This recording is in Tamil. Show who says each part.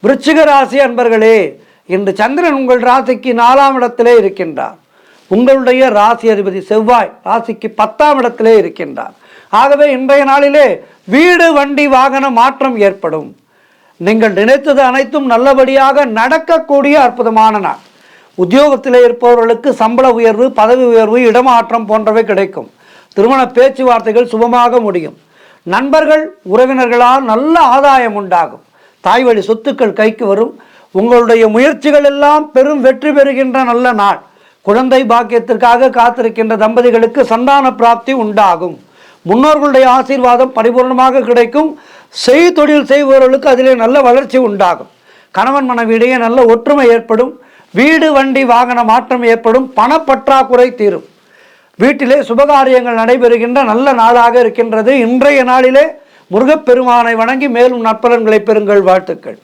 Speaker 1: விருச்சிக ராசி அன்பர்களே, இன்று சந்திரன் உங்கள் ராசிக்கு 4ஆம் இடத்திலே இருக்கின்றார். உங்களுடைய ராசி அதிபதி செவ்வாய் ராசிக்கு 10ஆம் இடத்திலே இருக்கின்றார். ஆகவே இன்றைய நாளிலே வீடு வண்டி வாகன மாற்றம் ஏற்படும். நீங்கள் நினைத்தது அனைத்தும் நல்லபடியாக நடக்கக்கூடிய அற்புதமான நாள். உத்தியோகத்திலே இருப்பவர்களுக்கு சம்பள உயர்வு, பதவி உயர்வு, இடமாற்றம் போன்றவை கிடைக்கும். திருமண பேச்சுவார்த்தைகள் சுபமாக முடியும். நண்பர்கள் உறவினர்களால் நல்ல ஆதாயம் உண்டாகும். தாய் வழி சொத்துக்கள் கைக்கு வரும். உங்களுடைய முயற்சிகள் எல்லாம் பெரும் வெற்றி பெறுகின்ற நல்ல நாள். குழந்தை பாக்கியத்திற்காக காத்திருக்கின்ற தம்பதிகளுக்கு சந்தான பிராப்தி உண்டாகும். முன்னோர்களுடைய ஆசீர்வாதம் பரிபூர்ணமாக கிடைக்கும். தொழில் செய்பவர்களுக்கு அதிலே நல்ல வளர்ச்சி உண்டாகும். கணவன் மனைவியிடையே நல்ல ஒற்றுமை ஏற்படும். வீடு வண்டி வாகன மாற்றம் ஏற்படும். பணப்பற்றாக்குறை தீரும். வீட்டிலே சுபகாரியங்கள் நடைபெறுகின்ற நல்ல நாளாக இருக்கின்றது. இன்றைய நாளிலே முருகப்பெருமானை வணங்கி மேலும் நற்பலன்களை பெறுங்கள். வாழ்த்துக்கள்.